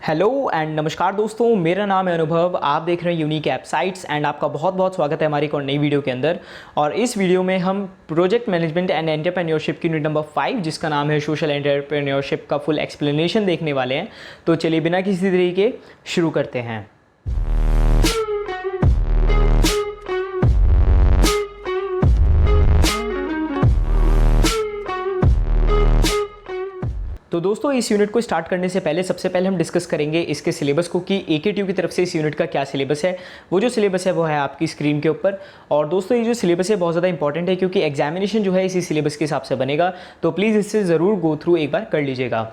Hello and नमस्कार दोस्तों, मेरा नाम है अनुभव। आप देख रहे हैं यूनिक ऐप साइट्स एंड आपका बहुत बहुत स्वागत है हमारी एक और नई वीडियो के अंदर। और इस वीडियो में हम प्रोजेक्ट मैनेजमेंट एंड एंटरप्रेन्योरशिप की यूनिट नंबर 5 जिसका नाम है सोशल एंटरप्रेन्योरशिप का फुल एक्सप्लेनेशन देखने वाले हैं। तो चलिए बिना किसी देरी के शुरू करते हैं। तो दोस्तों, इस यूनिट को स्टार्ट करने से पहले सबसे पहले हम डिस्कस करेंगे इसके सिलेबस को कि AKTU की तरफ से इस यूनिट का क्या सिलेबस है। वो जो सिलेबस है वो है आपकी स्क्रीन के ऊपर। और दोस्तों, ये जो सिलेबस है बहुत ज़्यादा इंपॉर्टेंट है क्योंकि एग्जामिनेशन जो है इसी सिलेबस के हिसाब से बनेगा। तो प्लीज़ इससे ज़रूर गो थ्रू एक बार कर लीजिएगा।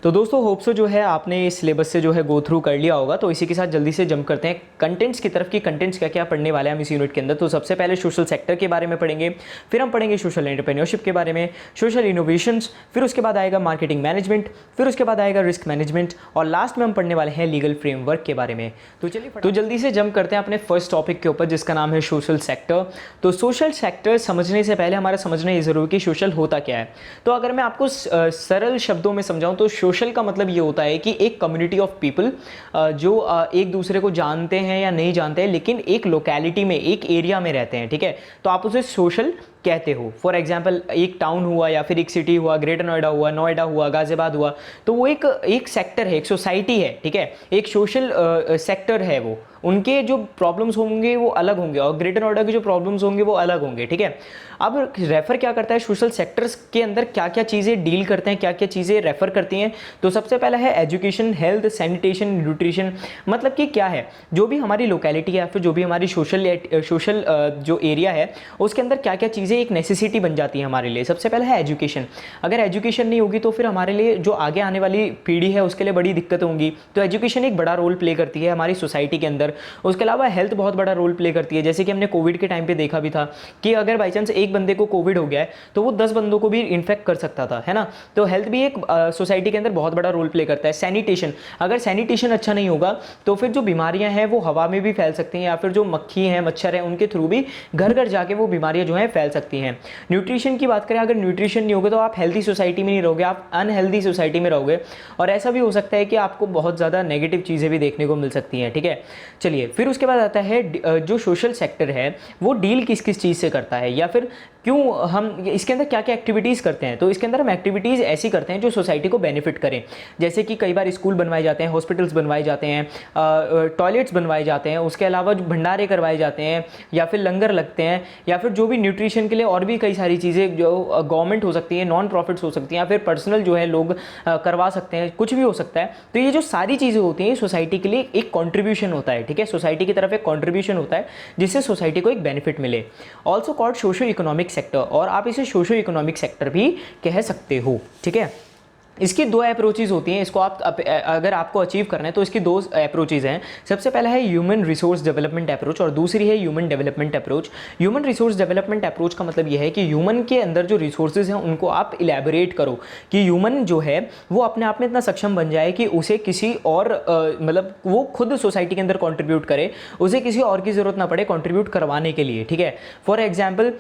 तो दोस्तों, होप सो जो है आपने इस सिलेबस से जो है गो थ्रू कर लिया होगा। तो इसी के साथ जल्दी से जंप करते हैं कंटेंट्स की तरफ कि कंटेंट्स क्या क्या पढ़ने वाले हैं हम इस यूनिट के अंदर। तो सबसे पहले सोशल सेक्टर के बारे में पढ़ेंगे, फिर हम पढ़ेंगे सोशल एंटरप्रेन्योरशिप के बारे में, सोशल इनोवेशंस, फिर उसके बाद आएगा मार्केटिंग मैनेजमेंट, फिर उसके बाद आएगा रिस्क मैनेजमेंट और लास्ट में हम पढ़ने वाले हैं लीगल फ्रेमवर्क के बारे में। तो चलिए तो जल्दी से जंप करते हैं अपने फर्स्ट टॉपिक के ऊपर जिसका नाम है सोशल सेक्टर। तो सोशल सेक्टर समझने से पहले हमारा समझना ये ज़रूरी कि सोशल होता क्या है। तो अगर मैं आपको सरल शब्दों में समझाऊं तो सोशल का मतलब ये होता है कि एक कम्युनिटी ऑफ पीपल जो एक दूसरे को जानते हैं या नहीं जानते हैं लेकिन एक लोकेलिटी में, एक एरिया में रहते हैं। ठीक है, तो आप उसे सोशल कहते हो। फॉर एग्जाम्पल, एक टाउन हुआ या फिर एक सिटी हुआ, ग्रेटर नोएडा हुआ, नोएडा हुआ, गाजियाबाद हुआ, तो वो एक सेक्टर है, एक सोसाइटी है। ठीक है, एक सोशल सेक्टर है। वो उनके जो प्रॉब्लम्स होंगे वो अलग होंगे और ग्रेटर नोएडा के जो प्रॉब्लम्स होंगे वो अलग होंगे। ठीक है, अब रेफर क्या करता है, सोशल सेक्टर्स के अंदर क्या क्या चीज़ें डील करते हैं, क्या क्या चीज़ें रेफर करती हैं। तो सबसे पहला है एजुकेशन, हेल्थ, सैनिटेशन, न्यूट्रिशन। मतलब कि क्या है, जो भी हमारी लोकेलिटी है या फिर जो भी हमारी सोशल जो एरिया है उसके अंदर क्या क्या चीज़ें एक नेसेसिटी बन जाती है हमारे लिए। सबसे पहला है एजुकेशन। अगर एजुकेशन नहीं होगी तो फिर हमारे लिए जो आगे आने वाली पीढ़ी है उसके लिए बड़ी दिक्कत होंगी। तो एजुकेशन एक बड़ा रोल प्ले करती है हमारी सोसाइटी के अंदर। उसके अलावा हेल्थ बहुत बड़ा रोल प्ले करती है। जैसे कि हमने कोविड के टाइम पे देखा भी था कि अगर बाई चांस एक बंदे को कोविड हो गया है तो वो 10 बंदों को भी इन्फेक्ट कर सकता था, है ना। तो हेल्थ भी एक सोसाइटी के अंदर बहुत बड़ा रोल प्ले करता है। सैनिटेशन, अगर सैनिटेशन अच्छा नहीं होगा तो फिर जो बीमारियां हैं वो हवा में भी फैल सकती हैं या फिर जो मक्खी हैं, मच्छर हैं, उनके थ्रू भी घर घर जाके वो बीमारियां जो हैं फैल सकती हैं। न्यूट्रिशन की बात करें, अगर न्यूट्रिशन नहीं होगा तो आप हेल्थी सोसाइटी में नहीं रहोगे, आप अनहेल्दी सोसाइटी में रहोगे और ऐसा भी हो सकता है कि आपको बहुत ज़्यादा नेगेटिव चीज़ें भी देखने को मिल सकती हैं। ठीक है, चलिए फिर उसके बाद आता है जो सोशल सेक्टर है वो डील किस किस चीज़ से करता है या फिर क्यों हम इसके अंदर क्या क्या एक्टिविटीज़ करते हैं। तो इसके अंदर हम एक्टिविटीज़ ऐसी करते हैं जो सोसाइटी को बेनिफिट करें। जैसे कि कई बार स्कूल बनवाए जाते हैं, हॉस्पिटल्स बनवाए जाते हैं, टॉयलेट्स बनवाए जाते हैं, उसके अलावा जो भंडारे करवाए जाते हैं या फिर लंगर लगते हैं या फिर जो भी न्यूट्रिशन के लिए और भी कई सारी चीज़ें जो गवर्नमेंट हो सकती है, नॉन प्रॉफिट्स हो सकती हैं या फिर पर्सनल जो है लोग करवा सकते हैं, कुछ भी हो सकता है। तो ये जो सारी चीज़ें होती हैं सोसाइटी के लिए एक कॉन्ट्रीब्यूशन होता है। ठीक है, सोसाइटी की तरफ एक कॉन्ट्रीब्यूशन होता है जिससे सोसाइटी को एक बेनिफिट मिले। Also called socio economic sector, और आप इसे सोशो इकोनॉमिक सेक्टर भी कह सकते हो। ठीक है, इसकी दो अप्रोचेज होती हैं। इसको आप अगर आपको अचीव करना है तो इसकी दो अप्रोचेज हैं। सबसे पहला है ह्यूमन रिसोर्स डेवलपमेंट अप्रोच और दूसरी है human development approach. Human resource development approach का मतलब यह है कि ह्यूमन के अंदर जो रिसोर्सेज हैं उनको आप इलेबोरेट करो कि ह्यूमन जो है वो अपने आप में इतना सक्षम बन जाए कि उसे किसी और मतलब वो खुद सोसाइटी के अंदर कॉन्ट्रीब्यूट करे, उसे किसी और की जरूरत ना पड़े कॉन्ट्रीब्यूट करवाने के लिए। ठीक है, फॉर एग्जाम्पल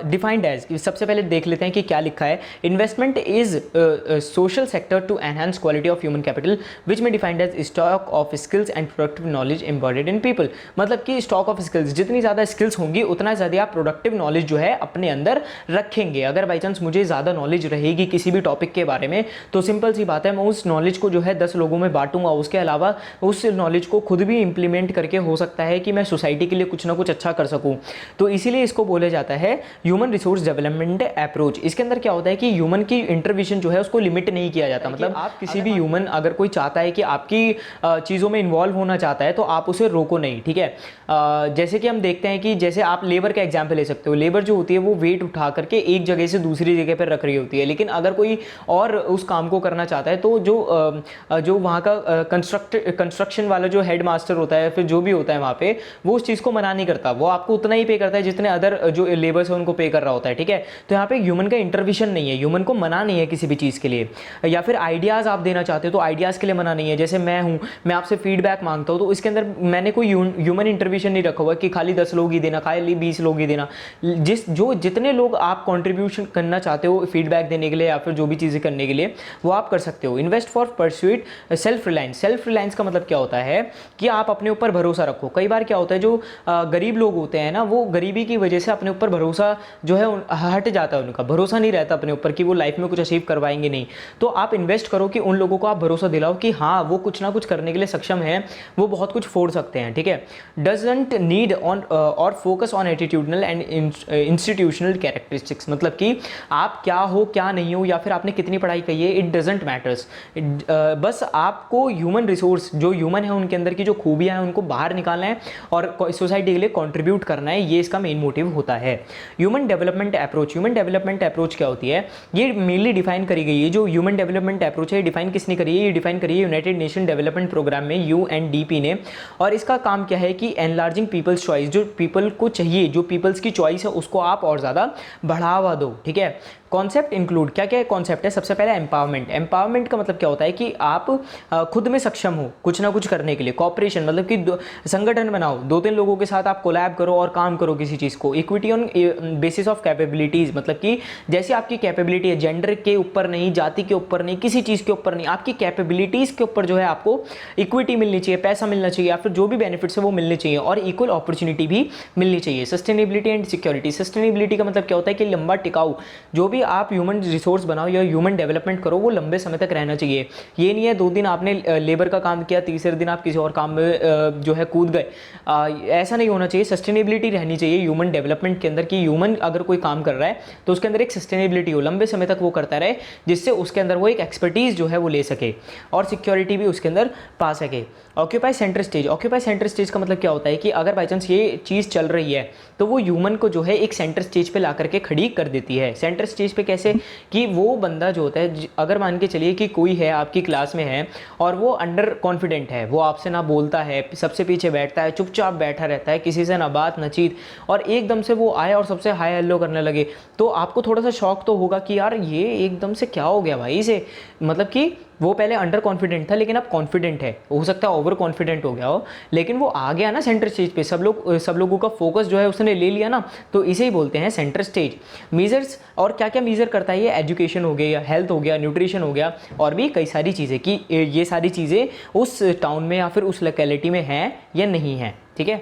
डिफाइंड एज, सबसे पहले देख लेते हैं कि क्या लिखा है। Investment is social sector to enhance quality of human capital which may defined as stock of skills and productive knowledge embodied in people। मतलब कि stock of skills, जितनी ज़्यादा skills होंगी उतना ज़्यादा आप productive knowledge जो है अपने अंदर रखेंगे। अगर बाई चांस मुझे ज़्यादा नॉलेज रहेगी किसी भी टॉपिक के बारे में तो सिंपल सी बात है मैं उस नॉलेज को जो है 10 लोगों में बांटूंगा। उसके अलावा उस नॉलेज को खुद भी इंप्लीमेंट करके हो सकता है कि मैं सोसाइटी के लिए कुछ ना कुछ अच्छा कर सकूँ। तो इसीलिए इसको बोला जाता है ह्यूमन रिसोर्स डेवलपमेंट अप्रोच। इसके अंदर क्या होता है कि ह्यूमन की इंटरवेंशन जो है उसको लिमिट नहीं किया जाता। मतलब आप किसी भी ह्यूमन अगर कोई चाहता है कि आपकी चीज़ों में इन्वॉल्व होना चाहता है तो आप उसे रोको नहीं। ठीक है, जैसे कि हम देखते हैं कि जैसे आप लेबर का एग्जाम्पल ले सकते हो। लेबर जो होती है वो वेट उठा करके एक जगह से दूसरी जगह पर रख रही होती है, लेकिन अगर कोई और उस काम को करना चाहता है तो जो वहाँ का कंस्ट्रक्शन वाला जो हेड मास्टर होता है फिर जो भी होता है वहाँ पे वो उस चीज़ को मना नहीं करता। वो आपको उतना ही पे करता है जितने अदर जो लेबर्स है उनको पे कर रहा होता है। ठीक है, तो यहाँ पे ह्यूमन का इंटरवेंशन नहीं है, ह्यूमन को मना नहीं है किसी भी चीज़ के लिए। या फिर आइडियाज़ आप देना चाहते हो तो आइडियाज़ के लिए मना नहीं है। जैसे मैं हूँ, मैं आपसे फीडबैक मांगता हूँ तो इसके अंदर मैंने कोई ह्यूमन इंटरवेंशन नहीं रखा हुआ कि खाली 10 लोग ही देना, खाली 20 लोग ही देना। जितने लोग आप कंट्रीब्यूशन करना चाहते हो फीडबैक देने के लिए या फिर जो भी चीज़ें करने के लिए, वो आप कर सकते हो। Invest for pursuit self reliance. Self reliance का मतलब क्या होता है कि आप अपने ऊपर भरोसा रखो। कई बार क्या होता है, जो गरीब लोग होते हैं ना, वो गरीबी की वजह से अपने ऊपर भरोसा जो है हट जाता है, उनका भरोसा नहीं रहता अपने ऊपर कि वो लाइफ में कुछ अचीव करवाएंगे नहीं। तो आप इन्वेस्ट करो कि उन लोगों को आप भरोसा दिलाओ कि हाँ वो कुछ ना कुछ करने के लिए सक्षम है, वो बहुत कुछ फोड़ सकते हैं, ठीक है। डजंट नीड ऑन और focus on attitudinal and institutional characteristics. मतलब कि आप क्या हो क्या नहीं हो या फिर आपने कितनी पढ़ाई की है, इट डजेंट मैटर्स। बस आपको ह्यूमन रिसोर्स, जो ह्यूमन है उनके अंदर की जो खूबियां हैं उनको बाहर निकालना है और सोसाइटी के लिए कंट्रीब्यूट करना है, ये इसका मेन मोटिव होता है। Human development approach. Human development approach क्या होती है, ये मेनली डिफाइन करी गई है। जो ह्यूमन डेवलपमेंट अप्रोच है, डिफाइन किसने करी है, ये डिफाइन करी है यूनाइटेड नेशन डेवलपमेंट प्रोग्राम में, UNDP ने। और इसका काम क्या है कि एनलार्जिंग पीपल्स चॉइस, जो पीपल को चाहिए, जो पीपल्स की चॉइस है उसको आप और ज़्यादा बढ़ावा दो, ठीक है। कॉन्सेप्ट इंक्लूड, क्या क्या कॉन्सेप्ट है, सबसे पहले एम्पावरमेंट। एम्पावरमेंट का मतलब क्या होता है कि आप खुद में सक्षम हो कुछ ना कुछ करने के लिए। कॉपरेशन मतलब कि संगठन बनाओ, 2-3 लोगों के साथ आप कोलैब करो और काम करो किसी चीज़ को। Equity on basis of capabilities, मतलब कि जैसी आपकी कैपेबिलिटी है, जेंडर के ऊपर नहीं, जाति के ऊपर नहीं, किसी चीज़ के ऊपर नहीं, आपकी कैपेबिलिटीज़ के ऊपर जो है आपको इक्विटी मिलनी चाहिए, पैसा मिलना चाहिए या फिर जो भी बेनिफिट्स है वो मिलने चाहिए, और इक्वल अपॉर्चुनिटी भी मिलनी चाहिए। Sustainability and security. सस्टेनेबिलिटी का मतलब क्या होता है कि लंबा टिकाऊ, जो भी आप ह्यूमन रिसोर्स बनाओ या ह्यूमन डेवलपमेंट करो वो लंबे समय तक रहना चाहिए। ये नहीं है 2 दिन आपने लेबर का काम किया, तीसरे दिन आप किसी और काम में जो है कूद गए, ऐसा नहीं होना चाहिए। सस्टेनेबिलिटी रहनी चाहिए ह्यूमन डेवलपमेंट के अंदर कि ह्यूमन अगर कोई काम कर रहा है तो उसके अंदर एक सस्टेनेबिलिटी हो, लंबे समय तक वो करता रहे, जिससे उसके अंदर वो एक एक्सपर्टीज जो है वो ले सके और सिक्योरिटी भी उसके अंदर पा सके। Occupy centre stage. Occupy centre stage का मतलब क्या होता है कि अगर बाई चांस ये चीज़ चल रही है तो वो ह्यूमन को जो है एक सेंटर स्टेज पे ला करके खड़ी कर देती है। सेंटर स्टेज पे कैसे, कि वो बंदा जो होता है, अगर मान के चलिए कि कोई है आपकी क्लास में है और वो अंडर कॉन्फिडेंट है, वो आपसे ना बोलता है, सबसे पीछे बैठता है, चुपचाप बैठा रहता है, किसी से ना बात ना चीत, और एकदम से वो आए और सबसे हाई हेलो करने लगे, तो आपको थोड़ा सा शॉक तो होगा कि यार ये एकदम से क्या हो गया भाई से। मतलब कि वो पहले अंडर कॉन्फिडेंट था लेकिन अब कॉन्फिडेंट है, हो सकता है ओवर कॉन्फिडेंट हो गया हो, लेकिन वो आ गया ना सेंटर स्टेज पे, सब लोगों का फोकस जो है उसने ले लिया ना, तो इसे ही बोलते हैं सेंटर स्टेज। मीजर्स, और क्या क्या मीजर करता है ये, एजुकेशन हो गया, हेल्थ हो गया, न्यूट्रिशन हो गया, और भी कई सारी चीज़ें कि ये सारी चीज़ें उस टाउन में या फिर उस लोकेलिटी में हैं या नहीं हैं, ठीक है।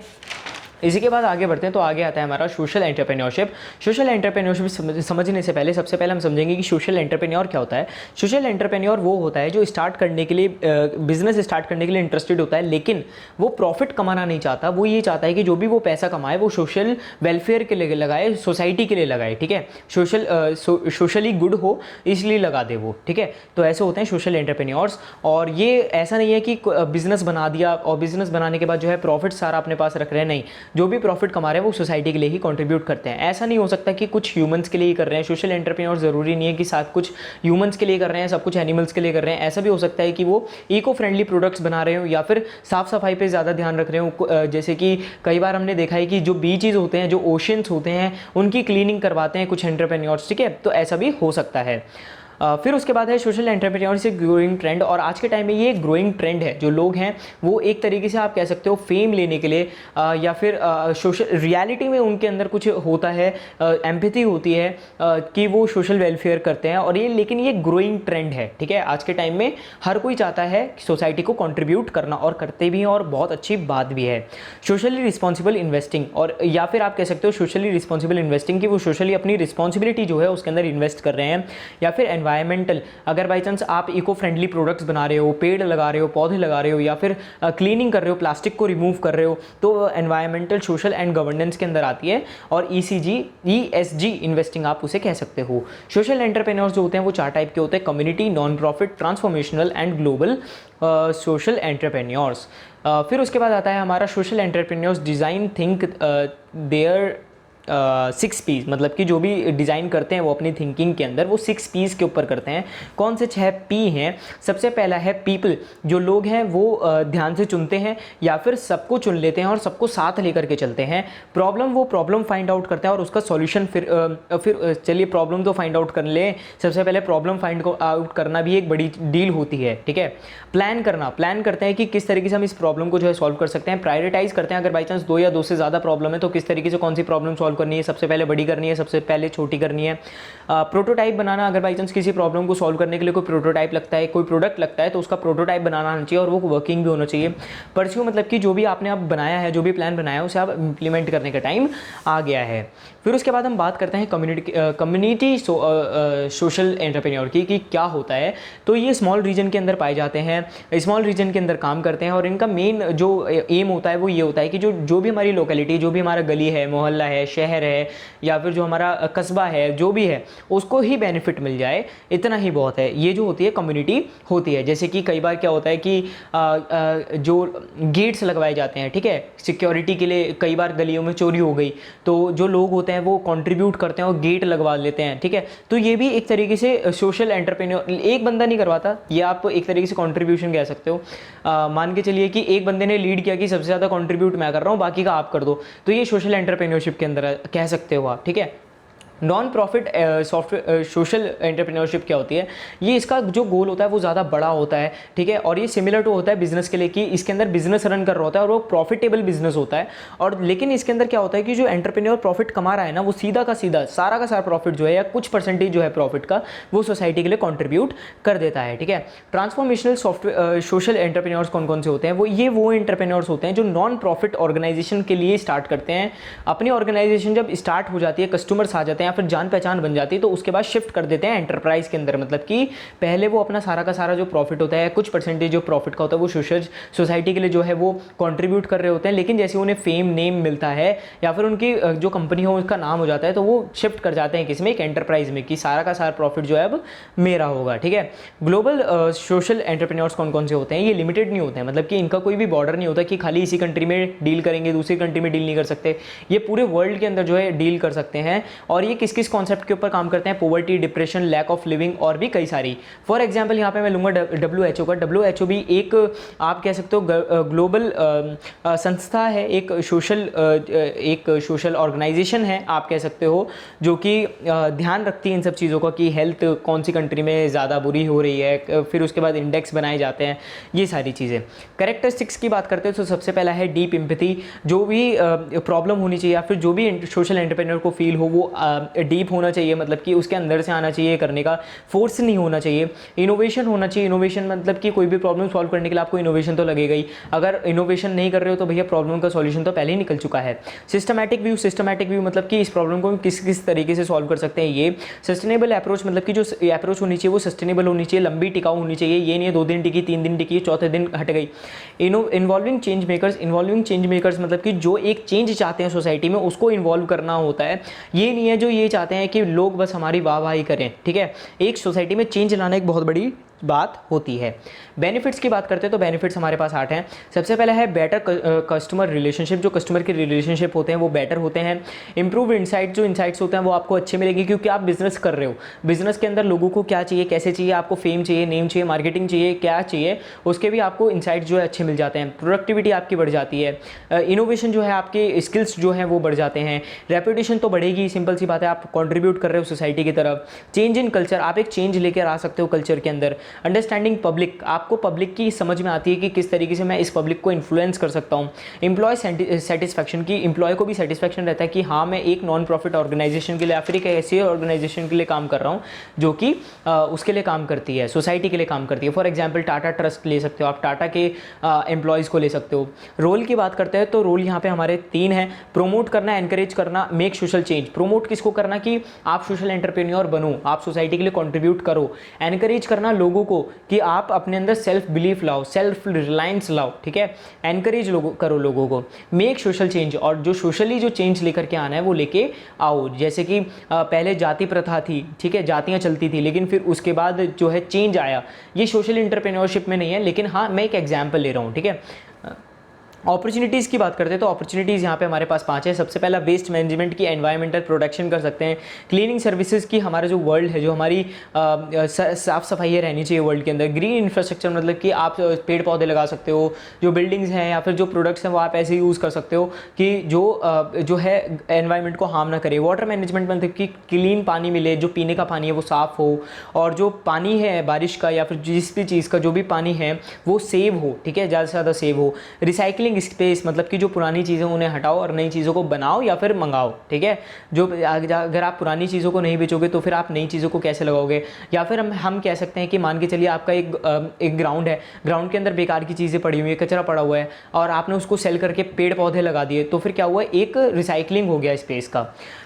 इसी के बाद आगे बढ़ते हैं, तो आगे आता है हमारा सोशल एंटरप्रेन्योरशिप। सोशल एंटरप्रेन्योरशिप समझने से पहले सबसे पहले हम समझेंगे कि सोशल एंटरप्रेन्योर क्या होता है। सोशल एंटरप्रेन्योर वो होता है जो स्टार्ट करने के लिए, बिजनेस स्टार्ट करने के लिए इंटरेस्टेड होता है, लेकिन वो प्रॉफिट कमाना नहीं चाहता। वो ये चाहता है कि जो भी वो पैसा कमाए वो सोशल वेलफेयर के लिए लगाए, सोसाइटी के लिए लगाए, ठीक है, सोशली गुड हो इसलिए लगा दे वो, ठीक है। तो ऐसे होते हैं सोशल एंटरप्रेन्योर्स। और ये ऐसा नहीं है कि बिजनेस बना दिया और बिजनेस बनाने के बाद जो है प्रॉफिट सारा अपने पास रख रहे हैं, नहीं, जो भी प्रॉफिट कमा रहे हैं वो सोसाइटी के लिए ही कंट्रीब्यूट करते हैं। ऐसा नहीं हो सकता कि कुछ ह्यूमंस के लिए ही कर रहे हैं। सोशल एंटरप्रेन्योर जरूरी नहीं है कि साथ कुछ ह्यूमंस के लिए कर रहे हैं, सब कुछ एनिमल्स के लिए कर रहे हैं। ऐसा भी हो सकता है कि वो इको फ्रेंडली प्रोडक्ट्स बना रहे हो या फिर साफ सफाई पे ज़्यादा ध्यान रख रहे हो। जैसे कि कई बार हमने देखा है कि जो बीचेज होते हैं, जो ओशंस होते हैं, उनकी क्लीनिंग करवाते हैं कुछ एंटरप्रेन्योर्स, ठीक है। तो ऐसा भी हो सकता है। फिर उसके बाद है सोशल एंटरप्रेन्योरशिप ग्रोइंग ट्रेंड, और आज के टाइम में ये ग्रोइंग ट्रेंड है। जो लोग हैं वो एक तरीके से आप कह सकते हो फेम लेने के लिए या फिर सोशल रियलिटी में उनके अंदर कुछ होता है, एम्पैथी होती है कि वो सोशल वेलफेयर करते हैं, और ये लेकिन ये ग्रोइंग ट्रेंड है, ठीक है। आज के टाइम में हर कोई चाहता है कि सोसाइटी को कंट्रीब्यूट करना, और करते भी हैं, और बहुत अच्छी बात भी है। सोशली रिस्पॉन्सिबल इन्वेस्टिंग, और या फिर आप कह सकते हो सोशली रिस्पॉन्सिबल इन्वेस्टिंग, कि वो सोशली अपनी रिस्पॉन्सिबिलिटी जो है उसके अंदर इन्वेस्ट कर रहे हैं। या फिर एनवायरमेंटल, अगर बाई चांस आप इको फ्रेंडली प्रोडक्ट्स बना रहे हो, पेड़ लगा रहे हो, पौधे लगा रहे हो, या फिर क्लीनिंग कर रहे हो, प्लास्टिक को रिमूव कर रहे हो, तो एनवायरमेंटल, सोशल एंड गवर्नेंस के अंदर आती है। और ESG इन्वेस्टिंग आप उसे कह सकते हो। सोशल एंटरप्रेन्योर्स जो होते हैं वो 4 टाइप के होते हैं: community, non profit, transformational and global social entrepreneurs. फिर उसके बाद आता है हमारा social entrepreneurs design, think there 6 piece, मतलब कि जो भी डिज़ाइन करते हैं वो अपनी थिंकिंग के अंदर वो 6 पीस के ऊपर करते हैं। कौन से 6 पी हैं? सबसे पहला है पीपल, जो लोग हैं वो ध्यान से चुनते हैं या फिर सबको चुन लेते हैं और सबको साथ लेकर के चलते हैं। प्रॉब्लम, वो प्रॉब्लम फाइंड आउट करते हैं और उसका सॉल्यूशन फिर चलिए प्रॉब्लम तो फाइंड आउट कर लें। सबसे पहले प्रॉब्लम फाइंड आउट करना भी एक बड़ी डील होती है, ठीक है। प्लान करना, प्लान करते हैं कि किस तरीके से हम इस प्रॉब्लम को जो है सॉल्व कर सकते हैं। प्रायोरिटाइज करते हैं, अगर बाई चांस 2 या 2 से ज़्यादा प्रॉब्लम है तो किस तरीके से कौन सी प्रॉब्लम सॉल्व करनी है, सबसे पहले बड़ी करनी है, सबसे पहले छोटी करनी है। प्रोटोटाइप बनाना, अगर बाई चांस किसी प्रॉब्लम को सॉल्व करने के लिए कोई प्रोटोटाइप लगता है, कोई प्रोडक्ट लगता है तो उसका प्रोटोटाइप बनाना आना चाहिए और वो वर्किंग भी होना चाहिए। परस्यू, मतलब कि जो भी आपने अब बनाया है, जो भी प्लान बनाया है उसे आप इम्प्लीमेंट करने का टाइम आ गया है। फिर उसके बाद हम बात करते हैं कम्युनिटी सोशल एंटरप्रेन्योर की, कि क्या होता है। तो ये स्मॉल रीजन के अंदर पाए जाते हैं, स्मॉल रीजन के अंदर काम करते हैं और इनका मेन जो एम होता है वो ये होता है कि जो भी हमारी लोकेलिटी, जो भी हमारा गली है, मोहल्ला है, शहर है या फिर जो हमारा कस्बा है, जो भी है उसको ही बेनिफिट मिल जाए, इतना ही बहुत है। ये जो होती है कम्युनिटी होती है। जैसे कि कई बार क्या होता है कि जो गेट्स लगवाए जाते हैं, ठीक है, सिक्योरिटी के लिए, कई बार गलियों में चोरी हो गई तो जो लोग होते हैं वो कंट्रीब्यूट करते हैं और गेट लगवा लेते हैं, ठीक है। तो ये भी एक तरीके से सोशल एंटरप्रेन्योर, एक बंदा नहीं करवाता, ये आप एक तरीके से कंट्रीब्यूशन कह सकते हो। मान के चलिए कि एक बंदे ने लीड किया कि सबसे ज़्यादा कंट्रीब्यूट मैं कर रहा हूँ, बाकी का आप कर दो, तो ये सोशल एंटरप्रेन्योरशिप के अंदर कह सकते हो आप, ठीक है। Non profit software social entrepreneurship क्या होती है? ये इसका जो गोल होता है वो ज़्यादा बड़ा होता है, ठीक है, और ये सिमिलर टू होता है बिजनेस के लिए, कि इसके अंदर बिजनेस रन कर रहा होता है और वो प्रॉफिटेबल बिजनेस होता है। और लेकिन इसके अंदर क्या होता है कि जो एंटरप्रेन्योर प्रॉफिट कमा रहा है ना, वो सीधा का सीधा सारा का सारा प्रॉफिट जो है या कुछ परसेंटेज जो है प्रॉफिट का, वो सोसाइटी के लिए कॉन्ट्रीब्यूट कर देता है, ठीक है। ट्रांसफॉर्मेशनल सॉफ्टवेयर सोशल एंटरप्रेन्योर्स कौन कौन से होते हैं? वो एंटरप्रेन्योर्स होते हैं जो नॉन प्रॉफिट ऑर्गेनाइजेशन के लिए स्टार्ट करते हैं। अपनी ऑर्गेनाइजेशन जब स्टार्ट हो जाती है, कस्टमर्स आ जाते हैं या फिर जान पहचान बन जाती है, तो उसके बाद शिफ्ट कर देते हैं एंटरप्राइज के अंदर। मतलब कि पहले वो अपना सारा का सारा जो प्रॉफिट होता है, कुछ परसेंटेज जो प्रॉफिट का होता है, वो सोसाइटी के लिए जो है वो कंट्रीब्यूट कर रहे होते हैं। लेकिन जैसे उन्हें फेम, नेम मिलता है या फिर उनकी जो कंपनी हो उसका नाम हो जाता है, तो वो शिफ्ट कर जाते हैं किसमें? एक एंटरप्राइज में, कि सारा का सारा प्रॉफिट जो है अब मेरा होगा, ठीक है। ग्लोबल सोशल एंटरप्रेन्योर्स कौन कौन से होते हैं? ये लिमिटेड नहीं होते हैं, मतलब कि इनका कोई भी बॉर्डर नहीं होता कि खाली इसी कंट्री में डील करेंगे, दूसरी कंट्री में डील नहीं कर सकते। ये पूरे वर्ल्ड के अंदर जो है डील कर सकते हैं। और ये किस किस कॉन्सेप्ट के ऊपर काम करते हैं? Poverty, depression, lack of living और भी कई सारी। फॉर एग्जांपल यहाँ पे मैं लूँगा WHO का। WHO भी एक आप कह सकते हो ग्लोबल संस्था है, एक सोशल ऑर्गेनाइजेशन है आप कह सकते हो, जो कि ध्यान रखती है इन सब चीज़ों का कि हेल्थ कौन सी कंट्री में ज़्यादा बुरी हो रही है। फिर उसके बाद इंडेक्स बनाए जाते हैं, ये सारी चीज़ें। कैरेक्टरिस्टिक्स की बात करते हैं तो सबसे पहला है डीप एम्पैथी। जो भी प्रॉब्लम होनी चाहिए या फिर जो भी सोशल एंटरप्रेन्योर को फील हो वो डीप होना चाहिए, मतलब कि उसके अंदर से आना चाहिए, करने का फोर्स नहीं होना चाहिए। इनोवेशन होना चाहिए। इनोवेशन मतलब कि कोई भी प्रॉब्लम सॉल्व करने के लिए आपको इनोवेशन तो लगेगा ही। अगर इनोवेशन नहीं कर रहे हो तो भैया प्रॉब्लम का सॉल्यूशन तो पहले ही निकल चुका है। सिस्टमैटिक व्यू मतलब कि इस प्रॉब्लम को किस किस तरीके से सॉल्व कर सकते हैं ये। सस्टेनेबल अप्रोच मतलब कि जो अप्रोच होनी चाहिए वो सस्टेनेबल होनी चाहिए, लंबी टिकाऊ होनी चाहिए। ये नहीं है 2 दिन टिकी, 3 दिन टिकी, चौथे दिन हट गई। इन्वॉल्विंग चेंज मेकर्स मतलब कि जो एक चेंज चाहते हैं सोसाइटी में उसको इन्वॉल्व करना होता है। ये नहीं है जो ये चाहते हैं कि लोग बस हमारी वाहवाही करें, ठीक है। एक सोसाइटी में चेंज लाना एक बहुत बड़ी बात होती है। बेनिफिट्स की बात करते हैं तो बेनिफिट्स हमारे पास 8 हैं। सबसे पहला है बेटर कस्टमर रिलेशनशिप। जो कस्टमर के रिलेशनशिप होते हैं वो बेटर होते हैं। इंप्रूव इनसाइट, जो इनसाइट्स होते हैं वो आपको अच्छे मिलेंगे क्योंकि आप बिजनेस कर रहे हो। बिजनेस के अंदर लोगों को क्या चाहिए, कैसे चाहिए, आपको फेम चाहिए, नेम चाहिए, मार्केटिंग चाहिए, क्या चाहिए, उसके भी आपको इनसाइट जो है अच्छे मिल जाते हैं। प्रोडक्टिविटी आपकी बढ़ जाती है। इनोवेशन जो है, आपके स्किल्स जो हैं वो बढ़ जाते हैं। रेपुटेशन तो बढ़ेगी, सिंपल सी बात है, आप कंट्रीब्यूट कर रहे हो सोसाइटी की तरफ। चेंज इन कल्चर, आप एक चेंज लेकर आ सकते हो कल्चर के अंदर। अंडरस्टैंडिंग पब्लिक, आपको पब्लिक की समझ में आती है कि किस तरीके से मैं इस पब्लिक को इन्फ्लुएंस कर सकता हूँ। एम्प्लॉय सेटिस्फैक्शन की, एम्प्लॉय को भी सेटिस्फैक्शन रहता है कि हाँ मैं एक नॉन प्रॉफिट ऑर्गेनाइजेशन के लिए या फिर एक ऐसी ऑर्गेनाइजेशन के लिए काम कर रहा हूँ जो कि उसके लिए काम करती है, सोसाइटी के लिए काम करती है। फॉर एग्जाम्पल टाटा ट्रस्ट ले सकते हो आप, टाटा के एम्प्लॉयज़ को ले सकते हो। रोल की बात करते हैं तो रोल यहाँ पे हमारे 3 हैं। प्रोमोट करना, एनकरेज करना, मेक सोशल चेंज। प्रोमोट किसको करना कि आप सोशल एंटरप्रेन्योर बनो, आप सोसाइटी के लिए कंट्रीब्यूट करो। एनकरेज करना लोगों को कि आप अपने अंदर सेल्फ बिलीफ लाओ, सेल्फ रिलायंस लाओ, ठीक है। एनकरेज करो लोगों को। मेक सोशल चेंज, और जो सोशली जो चेंज लेकर के आना है वो लेके आओ। जैसे कि पहले जाति प्रथा थी, ठीक है, जातियां चलती थी, लेकिन फिर उसके बाद जो है चेंज आया। ये सोशल एंटरप्रेन्योरशिप में नहीं है, लेकिन हाँ मैं एक एग्जाम्पल ले रहा हूँ, ठीक है। अपॉर्चुनिटीज़ की बात करते हैं तो अपॉर्चुनिटीज़ यहाँ पे हमारे पास 5 है। सबसे पहला वेस्ट मैनेजमेंट की, एनवायरमेंटल प्रोटेक्शन कर सकते हैं, क्लीनिंग सर्विसेज की, हमारा जो वर्ल्ड है, जो हमारी साफ़ सफाई रहनी चाहिए वर्ल्ड के अंदर। ग्रीन इंफ्रास्ट्रक्चर मतलब कि आप पेड़ पौधे लगा सकते हो, जो बिल्डिंग्स हैं या फिर जो प्रोडक्ट्स हैं वो आप ऐसे यूज़ कर सकते हो कि जो है एनवायरनमेंट को हार्म ना करे। वाटर मैनेजमेंट मतलब कि क्लीन पानी मिले, जो पीने का पानी है वो साफ़ हो, और जो पानी है बारिश का या फिर जिस भी चीज़ का जो भी पानी है वो सेव हो, ठीक है, ज़्यादा से ज़्यादा सेव हो। रिसाइकलिंग स्पेस मतलब कि जो पुरानी चीज़ें उन्हें हटाओ और नई चीज़ों को बनाओ या फिर मंगाओ, ठीक है। जो अगर आप पुरानी चीज़ों को नहीं बेचोगे तो फिर आप नई चीज़ों को कैसे लगाओगे। या फिर हम कह सकते हैं कि मान के चलिए आपका एक ग्राउंड है, ग्राउंड के अंदर बेकार की चीज़ें पड़ी हुई है, कचरा पड़ा हुआ है, और आपने उसको सेल करके पेड़ पौधे लगा दिए, तो फिर क्या हुआ, एक रिसाइकलिंग हो गया स्पेस का।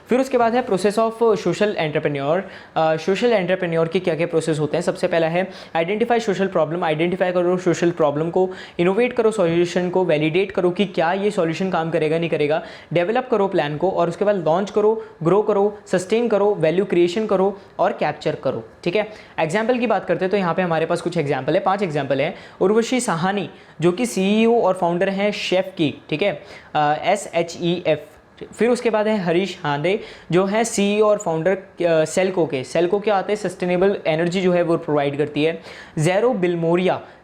फिर उसके बाद है process of social entrepreneur. Social entrepreneur के क्या क्या प्रोसेस होते हैं। सबसे पहला है आइडेंटिफाई सोशल प्रॉब्लम, आइडेंटिफाई करो सोशल प्रॉब्लम को, इनोवेट करो सॉल्यूशन को, वैलिडेट करो कि क्या ये सॉल्यूशन काम करेगा नहीं करेगा, डेवलप करो प्लान को, और उसके बाद लॉन्च करो, ग्रो करो, सस्टेन करो, वैल्यू क्रिएशन करो और कैप्चर करो, ठीक है। एग्जाम्पल की बात करते हैं तो यहाँ पे हमारे पास कुछ एग्जाम्पल है, 5 एग्जाम्पल है। उर्वशी साहानी जो कि CEO और फाउंडर हैं शेफ की, ठीक है, SHEF। फिर उसके बाद है हरीश हांदे जो है CEO और फाउंडर सेल्को के। सेल्को क्या आते हैं, सस्टेनेबल एनर्जी जो है वो प्रोवाइड करती है।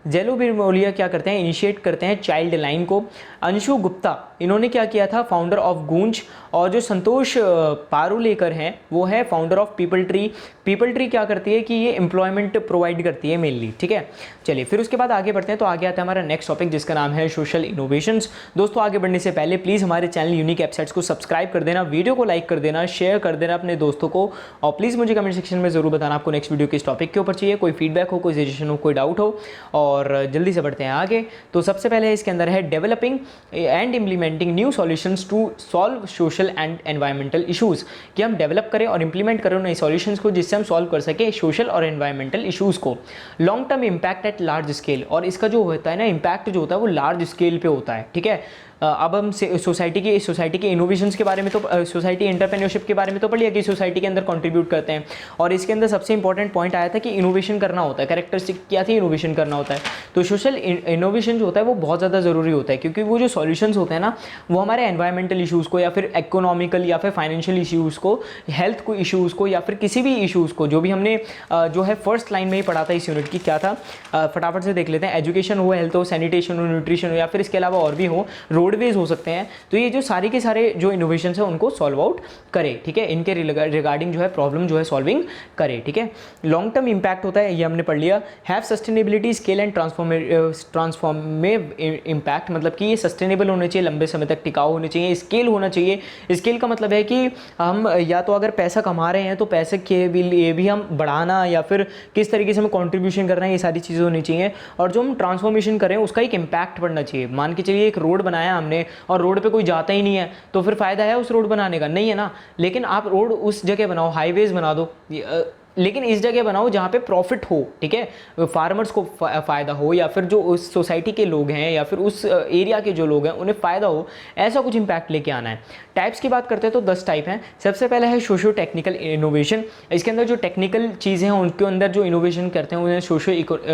जेरो बिलमोरिया क्या करते हैं, इनिशिएट करते हैं चाइल्ड लाइन को। अंशु गुप्ता इन्होंने क्या किया था, फाउंडर ऑफ गूंज। और जो संतोष पारुलेकर हैं वो है फाउंडर ऑफ पीपल ट्री क्या करती है कि ये एम्प्लॉयमेंट प्रोवाइड करती है मेनली, ठीक है। चलिए फिर उसके बाद आगे बढ़ते हैं तो आगे आता है हमारा नेक्स्ट टॉपिक जिसका नाम है सोशल इनोवेशंस। दोस्तों आगे बढ़ने से पहले प्लीज़ हमारे चैनल यूनिक एपसेट्स को सब्सक्राइब कर देना, वीडियो को लाइक कर देना, शेयर कर देना अपने दोस्तों को, और प्लीज़ मुझे कमेंट सेक्शन में ज़रूर बताना आपको नेक्स्ट वीडियो किस टॉपिक के ऊपर चाहिए, कोई फीडबैक हो, कोई सजेशन हो, कोई डाउट हो। और जल्दी से बढ़ते हैं आगे। तो सबसे पहले इसके अंदर है developing and implementing new solutions to solve social and environmental issues, कि हम डेवलप करें और इंप्लीमेंट करें नए सॉल्यूशंस को जिससे हम सॉल्व कर सकें सोशल और एनवायरमेंटल इशूज़ को। Long term impact at large scale, और इसका जो होता है ना इम्पैक्ट जो होता है वो लार्ज स्केल पे होता है, ठीक है। अब हम सोसाइटी के इनोवेशंस के बारे में तो सोसाइटी एंटरप्रेन्योरशिप के बारे में तो पढ़ लिया कि सोसाइटी के अंदर कंट्रीब्यूट करते हैं, और इसके अंदर सबसे इंपॉर्टेंट पॉइंट आया था कि इनोवेशन करना होता है। कैरेक्टरिस्टिक क्या थी, इनोवेशन करना होता है। तो सोशल इनोवेशन जो होता है वो बहुत ज़्यादा ज़रूरी होता है, क्योंकि वो जो सॉल्यूशंस होते हैं ना वो हमारे एनवायरमेंटल इशूज़ को या फिर इकोनॉमिकल या फिर फाइनेंशियल इशूज़ को, हेल्थ को इशूज़ को, या फिर किसी भी इशूज़ को, जो भी हमने जो है फर्स्ट लाइन में ही पढ़ा था इस यूनिट की क्या था, फटाफट से देख लेते हैं। एजुकेशन हो, हेल्थ हो, सैनिटेशन हो, न्यूट्रिशन हो, या फिर इसके अलावा और भी हो, रोडवेज हो सकते हैं। तो ये जो सारे के सारे जो इनोवेशन है उनको सॉल्व आउट करे, ठीक है, इनके रिगार्डिंग जो है प्रॉब्लम जो है सॉल्विंग करे, ठीक है। लॉन्ग टर्म इंपैक्ट होता है, ये हमने पढ़ लिया। Have sustainability scale and transformative impact, मतलब कि ये सस्टेनेबल होने चाहिए, लंबे समय तक टिकाऊ होने चाहिए, स्केल होना चाहिए। स्केल का मतलब है कि हम या तो अगर पैसा कमा रहे हैं तो पैसे के लिए भी हम बढ़ाना, या फिर किस तरीके से हमें कॉन्ट्रीब्यूशन करना है, ये सारी चीज़ें होनी चाहिए। और जो हम ट्रांसफॉर्मेशन करें उसका एक इम्पैक्ट पड़ना चाहिए। मान के चलिए एक रोड बनाया हमने और रोड पे कोई जाता ही नहीं है, तो फिर फ़ायदा है उस रोड बनाने का, नहीं है ना। लेकिन आप रोड उस जगह बनाओ, हाईवेज बना दो, लेकिन इस जगह बनाओ जहाँ पे प्रॉफिट हो, ठीक है, फार्मर्स को फ़ायदा हो, या फिर जो उस सोसाइटी के लोग हैं या फिर उस एरिया के जो लोग हैं उन्हें फ़ायदा हो, ऐसा कुछ इम्पैक्ट लेके आना है। टाइप्स की बात करते हैं तो 10 टाइप हैं। सबसे पहला है सोशो टेक्निकल इनोवेशन। इसके अंदर जो टेक्निकल चीज़ें हैं उनके अंदर जो इनोवेशन करते हैं उन्हें सोशो